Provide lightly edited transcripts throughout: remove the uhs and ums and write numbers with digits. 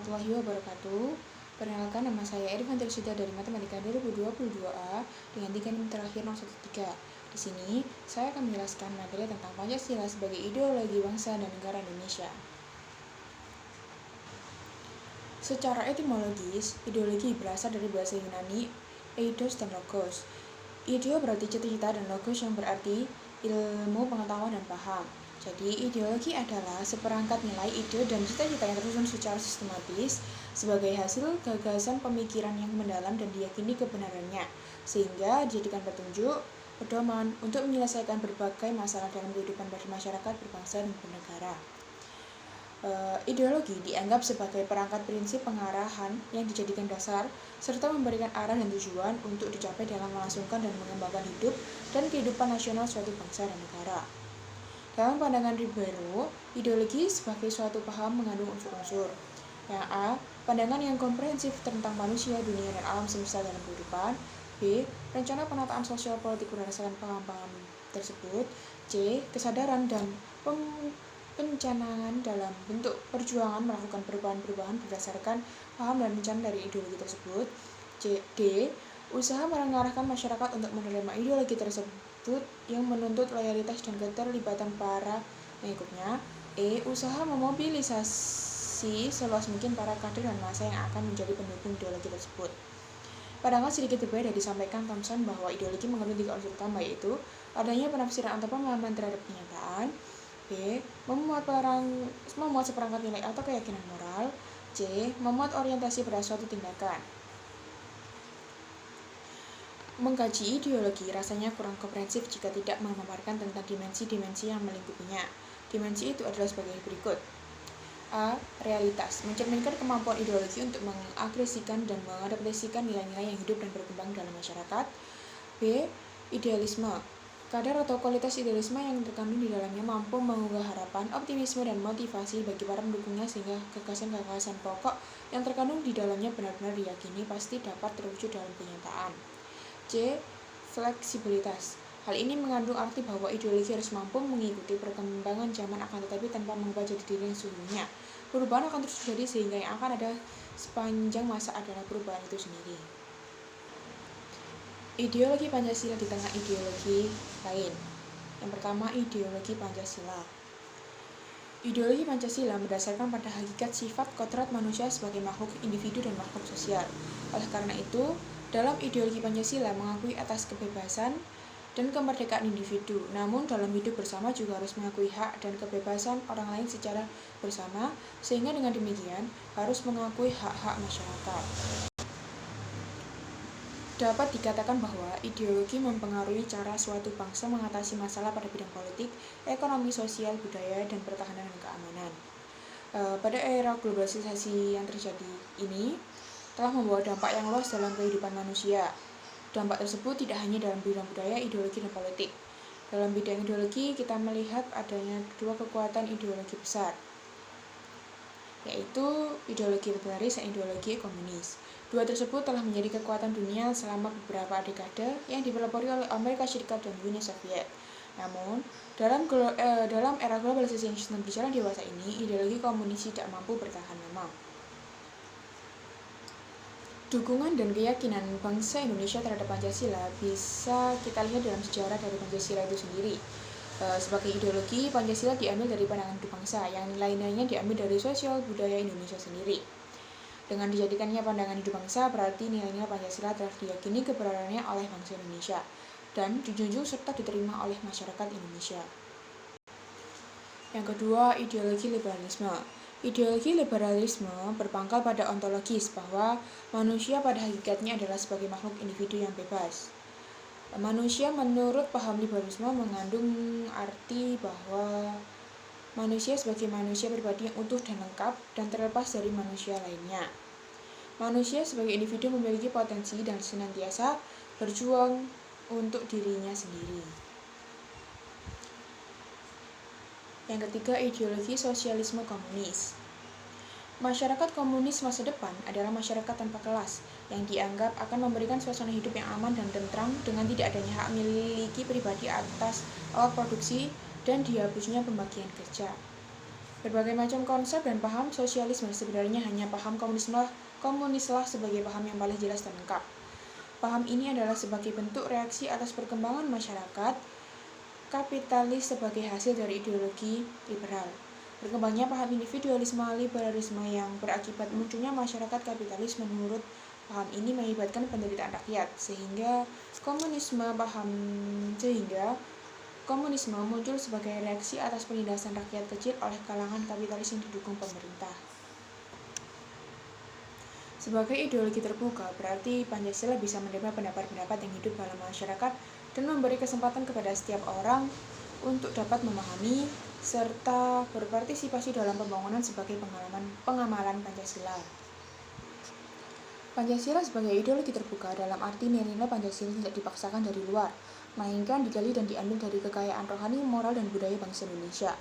warahmatullahi wabarakatuh. Perkenalkan, nama saya Irfan Tersida dari Matematika 2022A dengan tingkat terakhir 013. Di sini, saya akan menjelaskan materi tentang Pancasila sebagai ideologi bangsa dan negara Indonesia. Secara etimologis, ideologi berasal dari bahasa Yunani eidos dan logos. Ideo berarti cita-cita dan logos yang berarti ilmu, pengetahuan, dan paham. Jadi, ideologi adalah seperangkat nilai, ide, dan cita-cita yang tersusun secara sistematis sebagai hasil gagasan pemikiran yang mendalam dan diyakini kebenarannya, sehingga dijadikan petunjuk, pedoman untuk menyelesaikan berbagai masalah dalam kehidupan bermasyarakat, berbangsa, dan bernegara. Ideologi dianggap sebagai perangkat prinsip pengarahan yang dijadikan dasar serta memberikan arah dan tujuan untuk dicapai dalam melangsungkan dan mengembangkan hidup dan kehidupan nasional suatu bangsa dan negara. Dalam pandangan Ribeiro, ideologi sebagai suatu paham mengandung unsur-unsur. Yang A. Pandangan yang komprehensif tentang manusia, dunia, dan alam semesta dalam kehidupan. B. Rencana penataan sosial politik berdasarkan paham-paham tersebut. C. Kesadaran dan pencanangan dalam bentuk perjuangan melakukan perubahan-perubahan berdasarkan paham dan rencana dari ideologi tersebut. D. Usaha mengarahkan masyarakat untuk menerima ideologi tersebut yang menuntut loyalitas dan keterlibatan para pengikutnya. E. Usaha memobilisasi seluas mungkin para kader dan massa yang akan menjadi pendukung ideologi tersebut. Pandangan sedikit berbeda disampaikan Thomson bahwa ideologi mengandung 3 unsur utama, yaitu adanya penafsiran atau pemahaman terhadap kenyataan. B. Memuat seperangkat nilai atau keyakinan moral. C. Memuat orientasi pada suatu tindakan. Mengkaji ideologi rasanya kurang komprehensif jika tidak memaparkan tentang dimensi-dimensi yang melingkupinya. Dimensi itu adalah sebagai berikut. A. Realitas, mencerminkan kemampuan ideologi untuk mengagresikan dan mengadaptasikan nilai-nilai yang hidup dan berkembang dalam masyarakat. B. Idealisme, kadar atau kualitas idealisme yang terkandung di dalamnya mampu menggugah harapan, optimisme, dan motivasi bagi para pendukungnya sehingga gagasan-gagasan pokok yang terkandung di dalamnya benar-benar diyakini pasti dapat terwujud dalam kenyataan. C. Fleksibilitas, hal ini mengandung arti bahwa ideologi harus mampu mengikuti perkembangan zaman akan tetapi tanpa mengubah jati diri yang sesungguhnya. Perubahan akan terus terjadi sehingga yang akan ada sepanjang masa adalah perubahan itu sendiri. Ideologi Pancasila di tengah ideologi lain. Yang pertama, ideologi Pancasila. Ideologi Pancasila berdasarkan pada hakikat sifat kodrat manusia sebagai makhluk individu dan makhluk sosial. Oleh karena itu, dalam ideologi Pancasila mengakui atas kebebasan dan kemerdekaan individu, namun dalam hidup bersama juga harus mengakui hak dan kebebasan orang lain secara bersama, sehingga dengan demikian harus mengakui hak-hak masyarakat. Dapat dikatakan bahwa ideologi mempengaruhi cara suatu bangsa mengatasi masalah pada bidang politik, ekonomi, sosial, budaya, dan pertahanan dan keamanan. Pada era globalisasi yang terjadi ini telah membawa dampak yang luas dalam kehidupan manusia. Dampak tersebut tidak hanya dalam bidang budaya, ideologi, dan politik. Dalam bidang ideologi, kita melihat adanya 2 kekuatan ideologi besar, yaitu ideologi liberalis dan ideologi komunis. 2 tersebut telah menjadi kekuatan dunia selama beberapa dekade yang dipelopori oleh Amerika Serikat dan Uni Soviet. Namun, dalam era globalisasi yang sedang berjalan dewasa ini, ideologi komunis tidak mampu bertahan lama. Dukungan dan keyakinan bangsa Indonesia terhadap Pancasila bisa kita lihat dalam sejarah dari Pancasila itu sendiri. Sebagai ideologi, Pancasila diambil dari pandangan hidup bangsa, yang nilai-nilainya diambil dari sosial budaya Indonesia sendiri. Dengan dijadikannya pandangan hidup bangsa, berarti nilai-nilai Pancasila telah diyakini keberadaannya oleh bangsa Indonesia dan dijunjung serta diterima oleh masyarakat Indonesia. Yang kedua, ideologi liberalisme. Ideologi liberalisme berpangkal pada ontologis bahwa manusia pada hakikatnya adalah sebagai makhluk individu yang bebas. Manusia menurut paham liberalisme mengandung arti bahwa manusia sebagai manusia pribadi yang utuh dan lengkap dan terlepas dari manusia lainnya. Manusia sebagai individu memiliki potensi dan senantiasa berjuang untuk dirinya sendiri. Yang ketiga, ideologi sosialisme komunis. Masyarakat komunis masa depan adalah masyarakat tanpa kelas, yang dianggap akan memberikan suasana hidup yang aman dan tentram dengan tidak adanya hak miliki pribadi atas alat produksi dan dihapusnya pembagian kerja. Berbagai macam konsep dan paham sosialisme sebenarnya hanya paham komunislah sebagai paham yang paling jelas dan lengkap. Paham ini adalah sebagai bentuk reaksi atas perkembangan masyarakat kapitalis sebagai hasil dari ideologi liberal. Berkembangnya paham individualisme liberalisme yang berakibat munculnya masyarakat kapitalis menurut paham ini mengakibatkan penderitaan rakyat, sehingga komunisme muncul sebagai reaksi atas penindasan rakyat kecil oleh kalangan kapitalis yang didukung pemerintah. Sebagai ideologi terbuka, berarti Pancasila bisa menerima pendapat-pendapat yang hidup dalam masyarakat dan memberi kesempatan kepada setiap orang untuk dapat memahami serta berpartisipasi dalam pembangunan sebagai pengamalan Pancasila. Pancasila sebagai ideologi terbuka dalam arti nilai-nilai Pancasila tidak dipaksakan dari luar, melainkan digali dan diambil dari kekayaan rohani, moral, dan budaya bangsa Indonesia.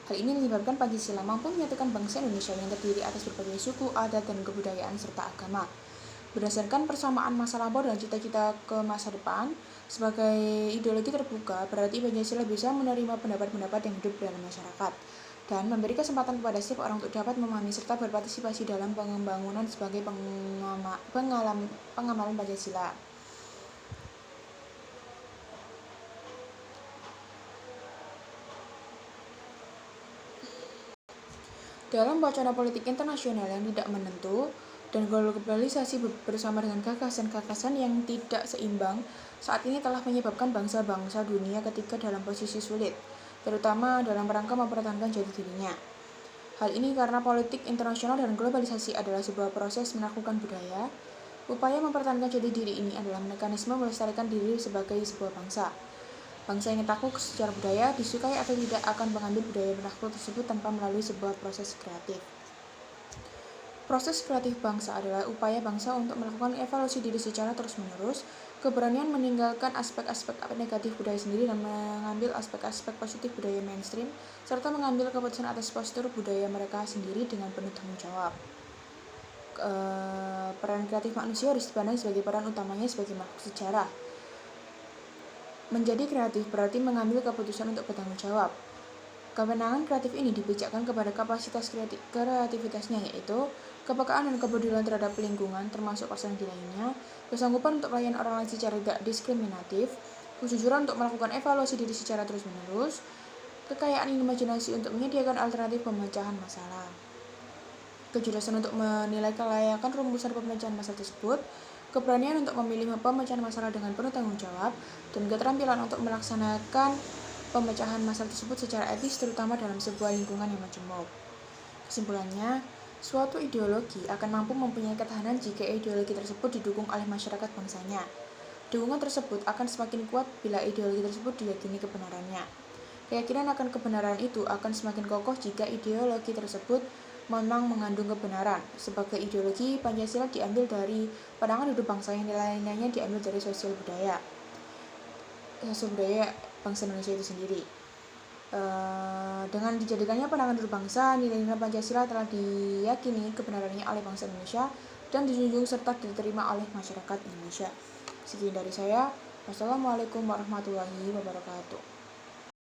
Hal ini menyebabkan Pancasila mampu menyatukan bangsa Indonesia yang terdiri atas berbagai suku, adat, dan kebudayaan serta agama. Berdasarkan persamaan masa lampau dan cita-cita ke masa depan, sebagai ideologi terbuka berarti Pancasila bisa menerima pendapat-pendapat yang hidup dalam masyarakat dan memberi kesempatan kepada setiap orang untuk dapat memahami serta berpartisipasi dalam pembangunan sebagai pengamalan Pancasila. Dalam wacana politik internasional yang tidak menentu dan globalisasi bersama dengan gagasan-gagasan yang tidak seimbang, saat ini telah menyebabkan bangsa-bangsa dunia ketika dalam posisi sulit, terutama dalam rangka mempertahankan jati dirinya. Hal ini karena politik internasional dan globalisasi adalah sebuah proses menaklukkan budaya. Upaya mempertahankan jati diri ini adalah mekanisme melestarikan diri sebagai sebuah bangsa. Bangsa yang takluk secara budaya, disukai atau tidak, akan mengambil budaya penakluk tersebut tanpa melalui sebuah proses kreatif. Proses kreatif bangsa adalah upaya bangsa untuk melakukan evaluasi diri secara terus-menerus, keberanian meninggalkan aspek-aspek negatif budaya sendiri dan mengambil aspek-aspek positif budaya mainstream, serta mengambil keputusan atas postur budaya mereka sendiri dengan penuh tanggung jawab. Peran kreatif manusia harus dipandang sebagai peran utamanya sebagai makhluk sejarah. Menjadi kreatif berarti mengambil keputusan untuk bertanggung jawab. Kewenangan kreatif ini dipijakkan kepada kapasitas kreativitasnya, yaitu kepekaan dan kepedulian terhadap lingkungan, termasuk pasangan lainnya, kesanggupan untuk melayani orang lain secara tidak diskriminatif, kejujuran untuk melakukan evaluasi diri secara terus-menerus, kekayaan imajinasi untuk menyediakan alternatif pemecahan masalah, kecerdasan untuk menilai kelayakan rumusan pemecahan masalah tersebut, keberanian untuk memilih pemecahan masalah dengan penuh tanggung jawab, dan keterampilan untuk melaksanakan pemecahan masalah tersebut secara etis, terutama dalam sebuah lingkungan yang majemuk. Kesimpulannya, suatu ideologi akan mampu mempunyai ketahanan jika ideologi tersebut didukung oleh masyarakat bangsanya. Dukungan tersebut akan semakin kuat bila ideologi tersebut diyakini kebenarannya. Keyakinan akan kebenaran itu akan semakin kokoh jika ideologi tersebut memang mengandung kebenaran. Sebagai ideologi, Pancasila diambil dari pandangan hidup bangsa yang nilai-nilainya diambil dari sosial budaya bangsa Indonesia itu sendiri. Dengan dijadikannya pandangan hidup bangsa, nilai-nilai Pancasila telah diyakini kebenarannya oleh bangsa Indonesia dan dijunjung serta diterima oleh masyarakat Indonesia. Sekian dari saya. Wassalamualaikum warahmatullahi wabarakatuh.